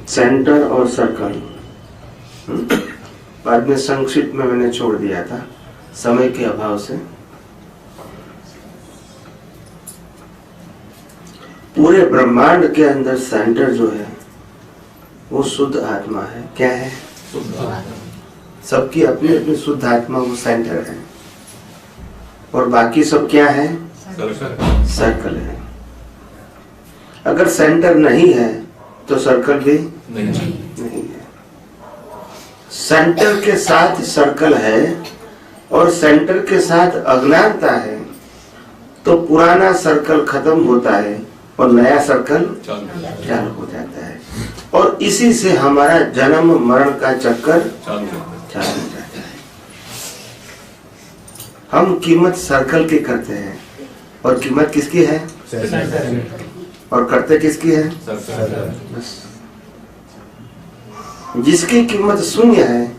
Centre और circle बाद में संक्षिप्त में मैंने छोड़ दिया था समय के अभाव से। पूरे ब्रह्मांड के अंदर सेंटर जो है वो शुद्ध आत्मा है। क्या है? सबकी अपनी अपनी शुद्ध आत्मा वो सेंटर है, और बाकी सब क्या है? सर्कल है। अगर सेंटर नहीं है तो सर्कल भी नहीं है। सेंटर के साथ सर्कल है और सेंटर के साथ अज्ञानता है, तो पुराना सर्कल खत्म होता है और नया सर्कल चालू हो जाता है, और इसी से हमारा जन्म मरण का चक्कर चालू हो जाता है। हम कीमत सर्कल की करते हैं, और कीमत किसकी है? और करते किसकी है? बस जिसकी कीमत शून्य है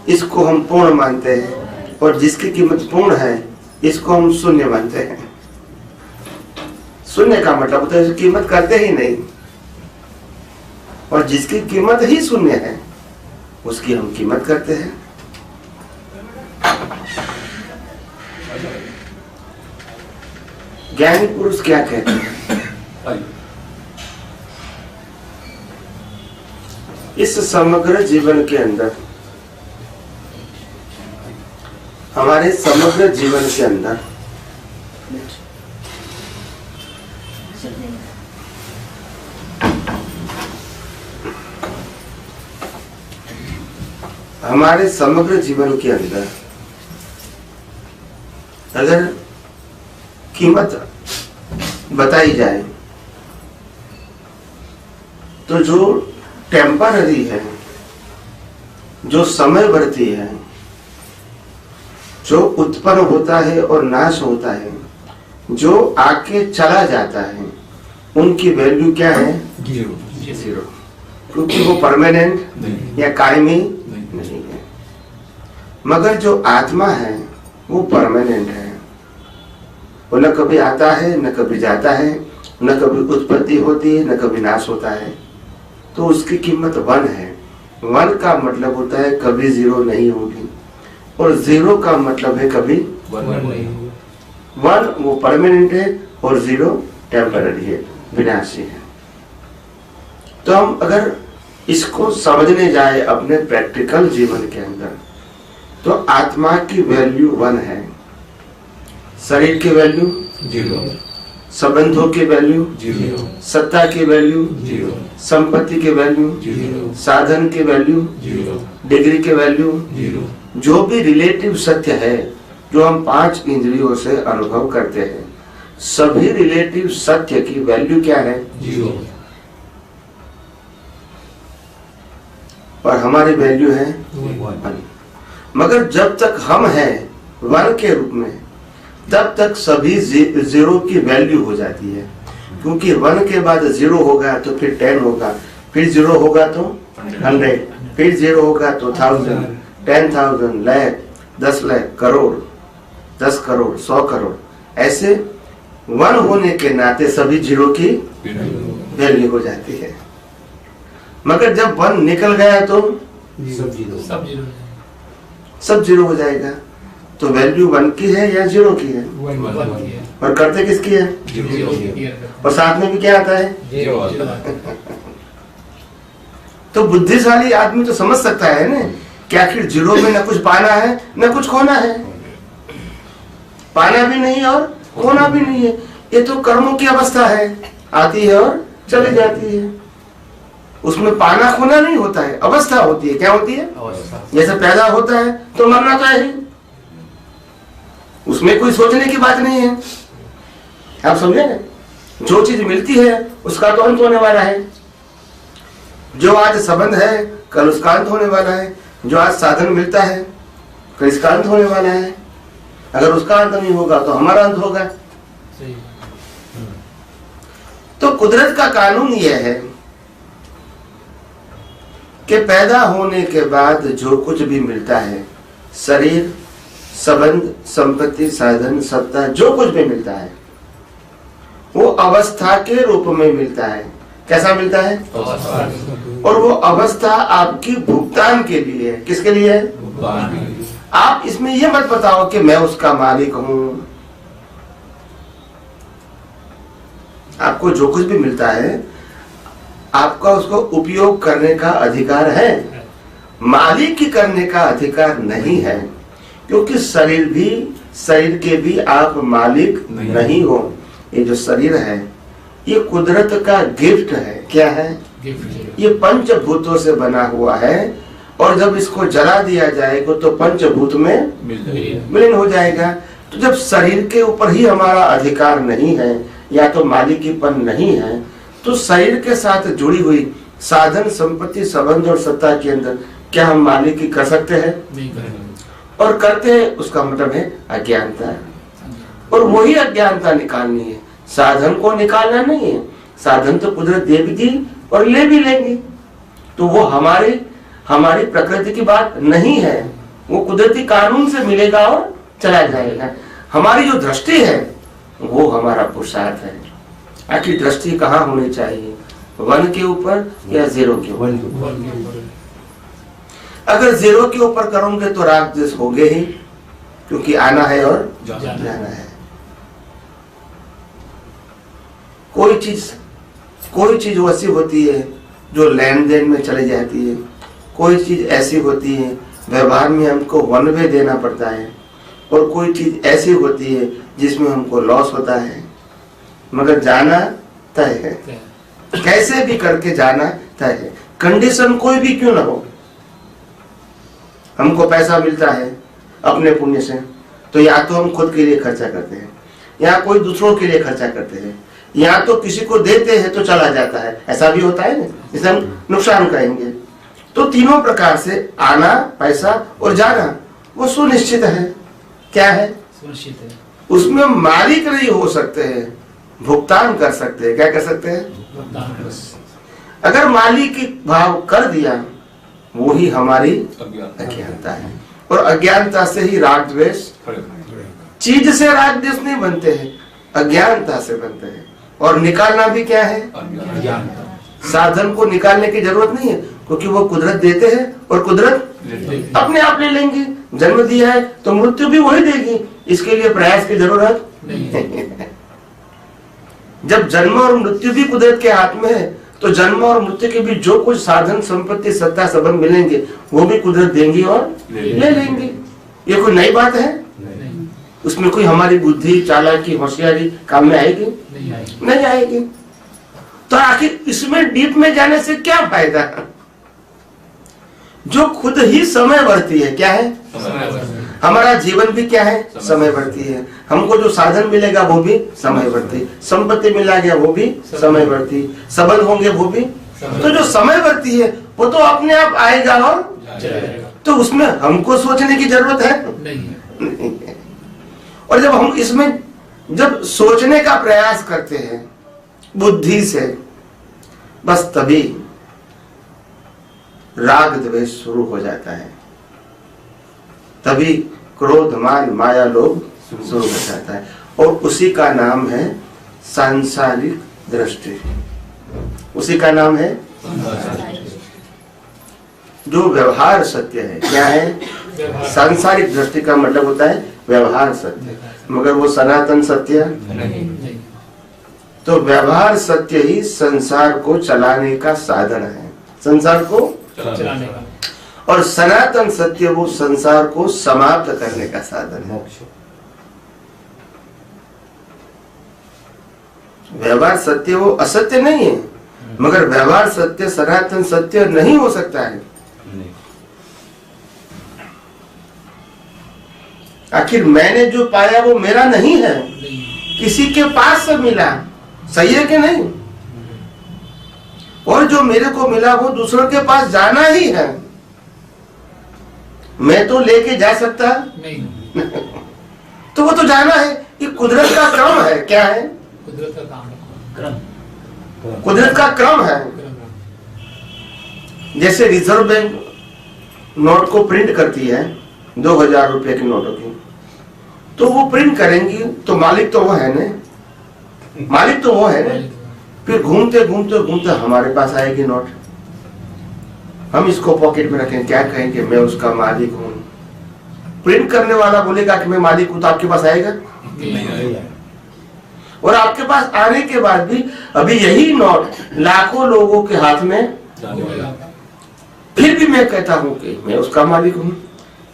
इसको हम पूर्ण मानते हैं, और जिसकी कीमत पूर्ण है इसको हम शून्य मानते हैं। शून्य का मतलब होता है कीमत करते ही नहीं, और जिसकी कीमत ही शून्य है उसकी हम कीमत करते हैं। ज्ञानी पुरुष क्या कहते हैं? इस समग्र जीवन के अंदर, हमारे समग्र जीवन के अंदर हमारे समग्र जीवन के अंदर अगर कीमत बताई जाए तो जो टेम्पररी है, जो समय बढ़ती है, जो उत्पन्न होता है और नाश होता है, जो आके चला जाता है, उनकी वैल्यू क्या है? जीरो। क्योंकि वो परमानेंट या कायमी नहीं है। मगर जो आत्मा है वो परमानेंट है। वो न कभी आता है न कभी जाता है, न कभी उत्पत्ति होती है न कभी नाश होता है। तो उसकी कीमत 1 है। 1 का मतलब होता है कभी जीरो नहीं होगी, और जीरो का मतलब है कभी 1 वो परमानेंट है और जीरो टेम्पररी है, विनाशी है। तो हम अगर इसको समझने जाए अपने प्रैक्टिकल जीवन के अंदर, तो आत्मा की वैल्यू 1 है, शरीर की वैल्यू 0, संबंधों की वैल्यू 0, सत्ता की वैल्यू 0, संपत्ति की वैल्यू 0, साधन की वैल्यू 0, डिग्री की वैल्यू 0। जो भी रिलेटिव सत्य है जो हम 5 इंद्रियों से अनुभव करते हैं, सभी रिलेटिव सत्य की वैल्यू क्या है? 0। और हमारी वैल्यू है 1। मगर जब तक हम हैं 1 के रूप में, तब तक सभी जीरो की वैल्यू हो जाती है। क्योंकि 1 के बाद 0 होगा तो फिर 10 होगा, फिर 0 होगा तो 100, फिर 0 होगा तो 1000, 10,000, लाख, 10 लाख, करोड़, 10 करोड़, 100 करोड़। ऐसे 1 होने के नाते सभी जीरो की वैल्यू हो जाती है। मगर जब 1 निकल गया तो सब जीरो हो जाएगा। तो वैल्यू 1 की है या 0 की है? 1। और करते किसकी है? 0। और साथ में भी क्या आता है? 0। तो बुद्धिशाली आदमी तो समझ सकता है ना कि आखिर 0 में न कुछ पाना है न कुछ खोना है। पाना भी नहीं और खोना भी नहीं है। ये तो कर्मों की अवस्था है, आती है और चली जाती है। उसमें पाना खोना नहीं होता है, अवस्था होती है। क्या होती है? जैसे पैदा होता है तो मरना तो है ही, उसमें कोई सोचने की बात नहीं है। आप समझे ना? जो चीज मिलती है उसका तो अंत होने वाला है। जो आज संबंध है कल उसका अंत होने वाला है। जो आज साधन मिलता है कल इसका अंत होने वाला है। अगर उसका अंत नहीं होगा तो हमारा अंत होगा। तो कुदरत का कानून यह है कि पैदा होने के बाद जो कुछ भी मिलता है, शरीर, संबंध, संपत्ति, साधन, सत्ता, जो कुछ भी मिलता है वो अवस्था के रूप में मिलता है। कैसा मिलता है? और वो अवस्था आपकी भुगतान के लिए है। किसके लिए है? आप इसमें ये मत बताओ कि मैं उसका मालिक हूं। आपको जो कुछ भी मिलता है आपका उसको उपयोग करने का अधिकार है, मालिक की करने का अधिकार नहीं है, क्योंकि शरीर के भी आप मालिक नहीं हो। ये जो शरीर है ये कुदरत का गिफ्ट है। क्या है? ये पंचभूतों से बना हुआ है, और जब इसको जला दिया जाएगा तो पंचभूत में विलीन हो जाएगा। तो जब शरीर के ऊपर ही हमारा अधिकार नहीं है या तो मालिकीपन नहीं है, तो शरीर के साथ जुड़ी हुई साधन संपत्ति संबंध और सत्ता के अंदर क्या हम मालिकी कर सकते हैं? नहीं करेंगे। और करते हैं उसका मतलब है अज्ञानता। और वही अज्ञानता निकालनी है, साधन को निकालना नहीं है। साधन तो कुदरत दे भी दी और ले भी लेंगे, तो वो हमारी प्रकृति की बात नहीं है, वो कुदरती कानून से मिलेगा और चला जाएगा। हमारी जो दृष्टि है वो हमारा पुरुषार्थ है। आखिर दृष्टि कहाँ होनी चाहिए? 1 के ऊपर या 0 के ऊपर? अगर 0 के ऊपर करोगे तो राग द्वेष होंगे ही, क्योंकि आना है और जाना है। कोई चीज वैसी होती है जो लेन देन में चली जाती है, कोई चीज ऐसी होती है व्यवहार में हमको 1 वे देना पड़ता है, और कोई चीज ऐसी होती है जिसमें हमको लॉस होता है, मगर जाना तय है। कैसे भी करके जाना तय है, कंडीशन कोई भी क्यों ना हो। हमको पैसा मिलता है अपने पुण्य से, तो या तो हम खुद के लिए खर्चा करते हैं, या कोई दूसरों के लिए खर्चा करते हैं, या तो किसी को देते हैं तो चला जाता है। ऐसा भी होता है ना, इसे हम नुकसान कहेंगे। तो तीनों प्रकार से आना, पैसा और जाना वो सुनिश्चित है। क्या है? सुनिश्चित है। उसमें मालिक नहीं हो सकते हैं, भुगतान कर सकते हैं। क्या कर सकते हैं? अगर मालिक की भाव कर दिया वो ही हमारी अज्ञानता है, और अज्ञानता से ही राग द्वेष। चीज से राग द्वेष नहीं बनते हैं, अज्ञानता से बनते हैं। और निकालना भी क्या है? साधन को निकालने की जरूरत नहीं है, क्योंकि वो कुदरत देते हैं और कुदरत अपने आप ले लेंगे। जन्म दिया है तो मृत्यु भी वही देगी, इसके लिए प्रयास की जरूरत नहीं। जब जन्म और मृत्यु भी कुदरत के हाथ में है, तो जन्म और मृत्यु के बीच जो कुछ साधन संपत्ति सत्ता संबंध मिलेंगे वो भी कुदरत देंगी और ले लेंगे। ये कोई नई बात है? उसमें कोई हमारी बुद्धि, चालाकी, होशियारी काम में आएगी? नहीं आएगी। तो आखिर इसमें डीप में जाने से क्या फायदा? जो खुद ही समयवर्ती है। क्या है? हमारा जीवन भी क्या है? समयवर्ती है। हमको जो साधन मिलेगा वो भी समयवर्ती, संपत्ति मिला गया वो भी समयवर्ती, संबंध होंगे वो भी। तो जो समयवर्ती है वो तो अपने आप आएगा और तो उसमें हमको सोचने की जरूरत है नहीं है। और जब हम इसमें जब सोचने का प्रयास करते हैं बुद्धि से, बस तभी राग द्वेष शुरू हो जाता है, तभी क्रोध मान माया लोभ शुरू हो जाता है। और उसी का नाम है सांसारिक दृष्टि। उसी का नाम है जो व्यवहार सत्य है। क्या है? सांसारिक दृष्टि का मतलब होता है व्यवहार सत्य, मगर वो सनातन सत्य नहीं। तो व्यवहार सत्य ही संसार को चलाने का साधन है, संसार को चलाने का। और सनातन सत्य वो संसार को समाप्त करने का साधन है। व्यवहार सत्य वो असत्य नहीं है, मगर व्यवहार सत्य सनातन सत्य नहीं हो सकता है। आखिर मैंने जो पाया वो मेरा नहीं है, किसी के पास से मिला। सही है कि नहीं? और जो मेरे को मिला वो दूसरों के पास जाना ही है। मैं तो लेके जा सकता नहीं। तो वो तो जाना है, ये कुदरत का क्रम है। क्या है? कुदरत का क्रम, कुदरत का क्रम है। जैसे रिजर्व बैंक नोट को प्रिंट करती है 2000 रुपए की नोटों की, तो वो प्रिंट करेंगी तो मालिक तो वो है ना, मालिक तो वो है ना। फिर घूमते घूमते घूमते हमारे पास आएगी नोट, हम इसको पॉकेट में रखें, क्या कहेंगे मैं उसका मालिक हूं। प्रिंट करने वाला बोलेगा कि मैं मालिक हूं, तो आपके पास आएगा नहीं। और आपके पास आने के बाद भी अभी यही नोट लाखों लोगों के हाथ में, फिर भी मैं कहता हूं कि मैं उसका मालिक हूं।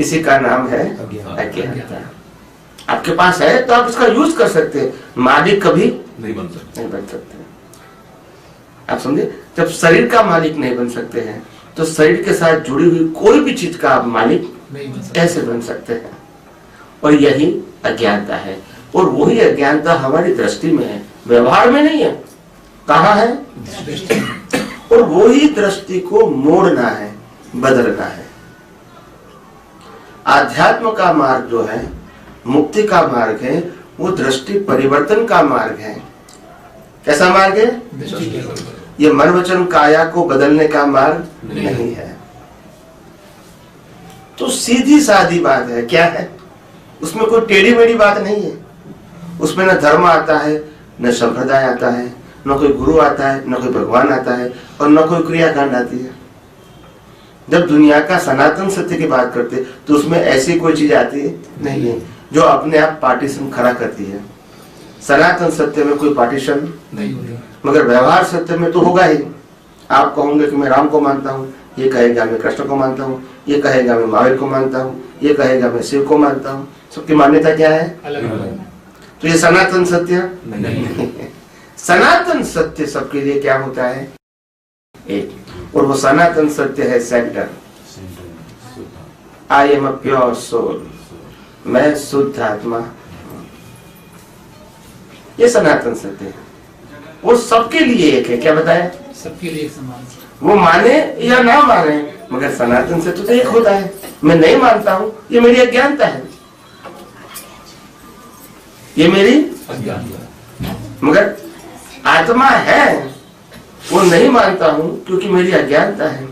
इसी का नाम है अज्ञानता। आपके पास है तो आप इसका यूज कर सकते हैं, मालिक कभी नहीं बन सकते। आप समझे, जब शरीर का मालिक नहीं बन सकते हैं तो शरीर के साथ जुड़ी हुई कोई भी चीज का आप मालिक कैसे बन सकते हैं। और यही अज्ञानता है। और वही अज्ञानता हमारी दृष्टि में है, व्यवहार में नहीं है। कहाँ है? और वही दृष्टि को मोड़ना है, बदलना है। आध्यात्म का मार्ग जो है, मुक्ति का मार्ग है, वो दृष्टि परिवर्तन का मार्ग है। कैसा मार्ग है? ये मन वचन काया को बदलने का मार्ग नहीं है। तो सीधी सादी बात है। क्या है उसमें? कोई टेढ़ी मेढ़ी बात नहीं है। उसमें न धर्म आता है, न संप्रदाय आता है, न कोई गुरु आता है, न कोई भगवान आता है, और न कोई क्रियाकांड आती है। जब दुनिया का सनातन सत्य की बात करते तो उसमें ऐसी कोई चीज आती है नहीं है जो अपने आप पार्टीशन खड़ा करती है। सनातन सत्य में कोई पार्टीशन नहीं होगा, मगर व्यवहार सत्य में तो होगा ही। आप कहोगे कि मैं राम को मानता हूँ, ये कहेगा मैं कृष्ण को मानता हूँ, ये कहेगा मैं महावीर को मानता हूँ, ये कहेगा मैं शिव को मानता हूँ। सबकी मान्यता क्या है? अलग। तो ये सनातन सत्य नहीं। सनातन सत्य सबके लिए क्या होता है? एक। और वो सनातन सत्य है centre. I am a pure soul, मैं शुद्ध आत्मा। ये सनातन सत्य है। वो सबके लिए एक है। क्या बताया? सबके लिए समान। वो माने या ना माने, मगर सनातन सत्य तो एक होता है। मैं नहीं मानता हूं, ये मेरी अज्ञानता है, ये मेरी अज्ञानता। मगर आत्मा है, वो नहीं मानता हूं क्योंकि मेरी अज्ञानता है।